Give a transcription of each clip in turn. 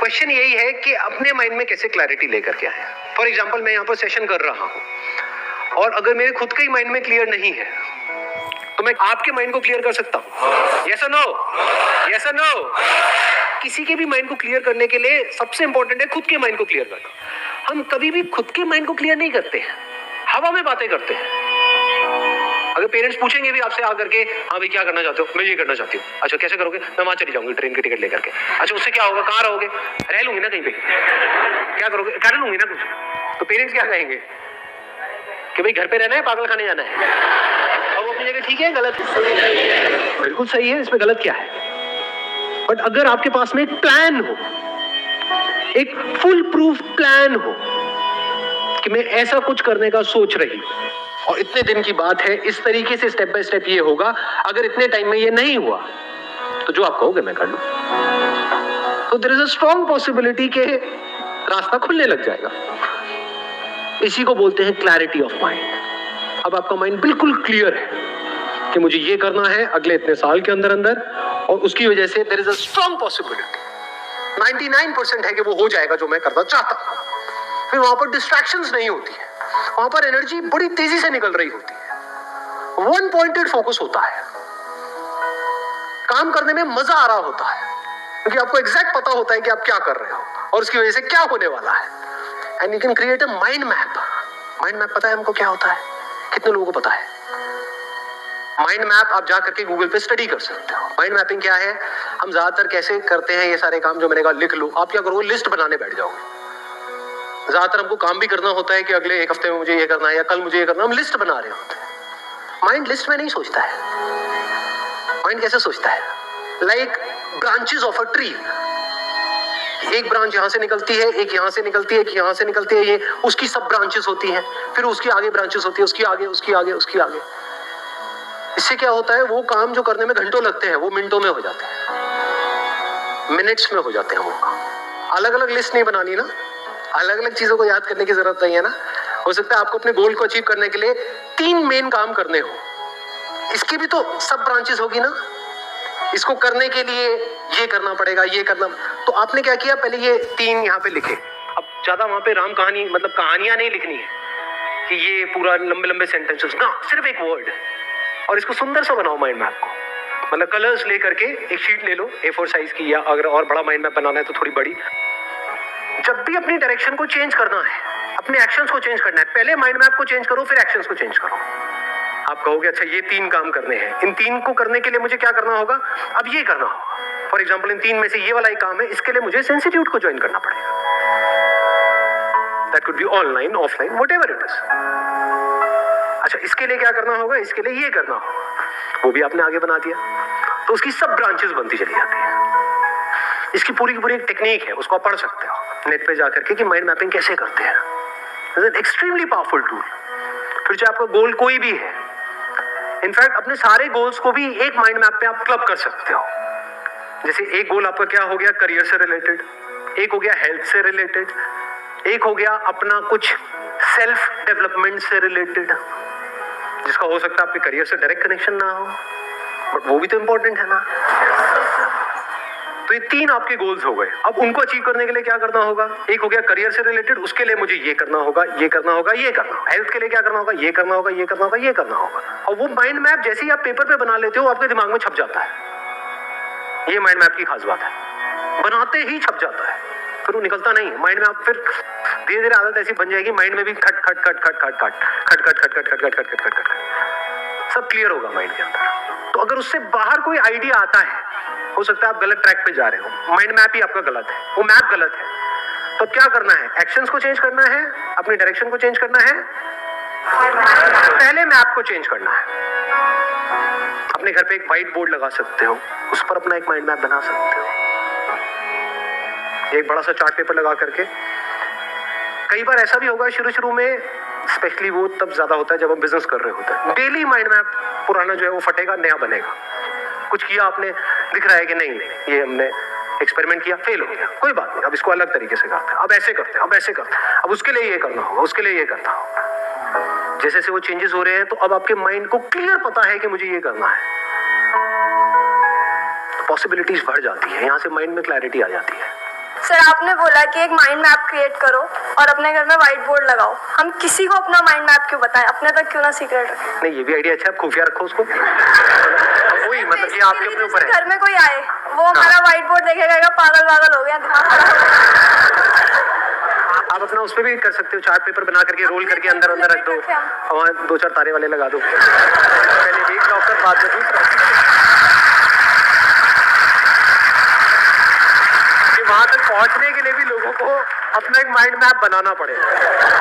Question यही है कि अपने माइंड में कैसे क्लैरिटी लेकर के आए। फॉर एग्जाम्पल मैं यहाँ पर सेशन कर रहा हूँ और अगर मेरे खुद के ही माइंड में क्लियर नहीं है तो मैं आपके माइंड को क्लियर कर सकता हूँ। यस और नो? यस और नो? किसी के भी माइंड को क्लियर करने के लिए सबसे इंपॉर्टेंट है खुद के माइंड को क्लियर करना। हम कभी भी खुद के माइंड को क्लियर नहीं करते हैं, हवा में बातें करते हैं। अगर पेरेंट्स पूछेंगे भी आपसे आकर के, हाँ भाई क्या करना चाहते हो? मैं ये करना चाहती हूँ। अच्छा कैसे करोगे? मैं वहां चली जाऊंगी ट्रेन की टिकट लेकर के। अच्छा उससे क्या होगा? कहाँ रहोगे? रह लूंगी ना कहीं पे। क्या करोगे? कर लूंगी ना कुछ। तो पेरेंट्स क्या कहेंगे कि भाई घर पे रहना है, पागल खाने जाना है। और वो अपनी जगह ठीक है, गलत है? बिल्कुल सही है, इसमें गलत क्या है? बट अगर आपके पास में एक प्लान हो, एक फुल प्रूफ प्लान हो कि मैं ऐसा कुछ करने का सोच रही हूं और इतने दिन की बात है, इस तरीके से स्टेप बाय स्टेप ये होगा, अगर इतने टाइम में ये नहीं हुआ तो जो आप कहोगे मैं कर लूं, तो there is a strong possibility के रास्ता खुलने लग जाएगा। इसी को बोलते हैं क्लैरिटी ऑफ माइंड। अब आपका माइंड बिल्कुल क्लियर है कि मुझे ये करना है अगले इतने साल के अंदर अंदर, और उसकी वजह से there is a strong possibility 99% है कि वो हो जाएगा जो मैं करना चाहता हूं। फिर वहां पर डिस्ट्रैक्शंस नहीं होती है, वहां पर एनर्जी बड़ी तेजी से निकल रही होती है, वन पॉइंटेड फोकस होता है, काम करने में मजा आ रहा होता है क्योंकि आपको एग्जैक्ट पता होता है कि आप क्या कर रहे हो और उसकी वजह से क्या होने वाला है। And you can create a mind map. Mind map पता है हमको क्या होता है? कितने लोगों को पता है? माइंड मैप आप जा करके गूगल पे स्टडी कर सकते हो। माइंड मैपिंग क्या है? हम ज्यादातर कैसे करते हैं ये सारे काम जो मैंने कहा लिख लो। आप क्या करोगे? लिस्ट बनाने बैठ जाओगे। ज्यादातर हमको काम भी करना होता है कि अगले एक हफ्ते में मुझे ये करना है या कल मुझे ये करना है, हम लिस्ट बना रहे होते हैं। माइंड लिस्ट में नहीं सोचता है। माइंड कैसे सोचता है? Like branches of a tree. एक ब्रांच यहां से निकलती है, एक यहां से निकलती है, एक यहां से निकलती है, ये उसकी सब ब्रांचेस होती हैं, फिर उसकी आगे ब्रांचेस होती है, उसकी आगे, उसकी आगे, उसकी आगे। इससे क्या होता है? वो काम जो करने में घंटों लगते हैं वो मिनटों में हो जाते हैं, मिनट्स में हो जाते हैं वो काम। अलग अलग लिस्ट नहीं बनानी ना, अलग अलग चीजों को याद करने की जरूरत नहीं है ना। हो सकता है आपको अपने गोल को अचीव करने के लिए 3 मेन काम करने हो, इसकी भी तो सब ब्रांचेस होगी ना। इसको करने के लिए ये करना पड़ेगा, ये करना। तो आपने क्या किया? पहले ये 3 यहाँ पे लिखे। अब ज्यादा वहां पे राम कहानी मतलब कहानियां नहीं लिखनी है कि ये पूरा लंबे लंबे सेंटेंसेस ना, सिर्फ एक वर्ड, और इसको सुंदर सा बनाओ माइंड मैप को। मतलब कलर्स लेकर के एक शीट ले लो A4 साइज की, या अगर और बड़ा माइंड मैप बनाना है तो थोड़ी बड़ी। जब भी अपनी डायरेक्शन को चेंज करना है, अपने एक्शंस को चेंज करना है, पहले माइंड मैप को चेंज करो, फिर एक्शंस को चेंज करो। आप कहोगे अच्छा ये 3 काम करने हैं, इन 3 को करने के लिए मुझे क्या करना होगा? अब ये करना होगा। फॉर एग्जाम्पल इन 3 में से ये वाला ही काम है, इसके लिए मुझे इंस्टीट्यूट को ज्वाइन करना पड़ेगा। That could be online, offline, whatever it is. अच्छा इसके लिए क्या करना होगा? इसके लिए ये करना होगा, वो भी आपने आगे बना दिया। तो उसकी सब ब्रांचेस बनती चली जाती है। इसकी पूरी की पूरी एक टेक्निक है, उसको आप पढ़ सकते हो नेट पे जाकर के कि माइंड मैपिंग कैसे करते हैं। It's an extremely powerful tool. फिर चाहे आपका गोल कोई भी है, इनफैक्ट अपने सारे गोल्स को भी एक माइंड मैप पे आप क्लब कर सकते हो। जैसे एक गोल आपका क्या हो गया? करियर से रिलेटेड, एक हो गया हेल्थ से रिलेटेड, एक हो गया अपना कुछ सेल्फ डेवलपमेंट से रिलेटेड, जिसका हो सकता है आपके करियर से डायरेक्ट कनेक्शन ना हो, बट वो भी तो इंपॉर्टेंट है ना। तो ये 3 आपके गोल्स हो गए। अब उनको अचीव करने के लिए क्या करना होगा? एक हो गया करियर से रिलेटेड, उसके लिए मुझे ये करना होगा, ये करना होगा, ये करना होगा। हेल्थ के लिए क्या करना होगा? ये करना होगा, ये करना होगा, ये करना होगा। और वो माइंड मैप जैसे ही आप पेपर पे बना लेते हो आपके दिमाग में छप जाता है। ये माइंड मैप की खास बात है, बनाते ही छप जाता है, फिर वो निकलता नहीं है। माइंड में आप फिर धीरे धीरे आदत ऐसी बन जाएगी, माइंड में भी खट खट खट खट खट खट खट खट खट खट खट खट खट खट खट सब क्लियर होगा माइंड के अंदर। तो अगर उससे बाहर कोई आइडिया आता है, हो सकता है आप गलत ट्रैक पे जा रहे हो, माइंड मैप ही आपका गलत है, वो मैप गलत है। तो क्या करना है? एक्शंस को चेंज करना है, अपनी डायरेक्शन को चेंज करना है, पहले मैप को चेंज करना है। अपने घर पे एक व्हाइट बोर्ड लगा सकते हो, उस पर अपना एक माइंड मैप बना सकते हो, एक बड़ा सा चार्ट पेपर लगा करके। कई बार ऐसा भी होगा शुरू शुरू में, स्पेशली वो तब ज्यादा होता है जब हम बिजनेस कर रहे होते हैं, डेली माइंड मैप पुराना जो है वो फटेगा, नया बनेगा। कुछ किया आपने, दिख रहा है कि नहीं ये हमने एक्सपेरिमेंट किया, फेल हो गया, कोई बात नहीं, अब इसको अलग तरीके से करते हैं, अब ऐसे करते हैं, अब ऐसे करते हैं, अब उसके लिए ये करना होगा, उसके लिए ये करना होगा। जैसे जैसे वो चेंजेस हो रहे हैं तो अब आपके माइंड को क्लियर पता है कि मुझे ये करना है, तो पॉसिबिलिटीज बढ़ जाती है, यहां से माइंड में क्लैरिटी आ जाती है। सर आपने बोला कि एक माइंड मैप क्रिएट करो और अपने घर में व्हाइट बोर्ड लगाओ। हम किसी को अपना माइंड मैप क्यों बताएं, अपने तक क्यों ना सीक्रेट रखें? नहीं, ये भी आइडिया अच्छा है, खुफिया रखो उसको। वही मतलब ये आपके अपने ऊपर है। घर में कोई आए वो हमारा व्हाइट बोर्ड देखेगा, पागल हो गया, दिमाग खराब हो गया। आप अपना उस पर भी कर सकते हो, चार्ट पेपर बना करके रोल करके अंदर रख दो, वहाँ 2-4 तारे वाले लगा दो। पहले एक डॉक्टर, बाद में दूसरा। वहां तक पहुंचने के लिए भी लोगों को अपना एक माइंड मैप बनाना पड़ेगा।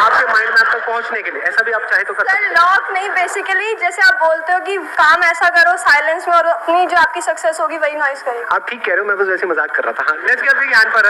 आपके माइंड मैप तक पहुंचने के लिए ऐसा भी आप चाहे तो कर सकते हैं। लॉक नहीं, बेसिकली जैसे आप बोलते हो कि काम ऐसा करो साइलेंस में और अपनी जो आपकी सक्सेस होगी वही नॉइस करेगी। आप ठीक कह रहे हो, मैं बस वैसे मजाक कर रहा था। हाँ, let's get big hand for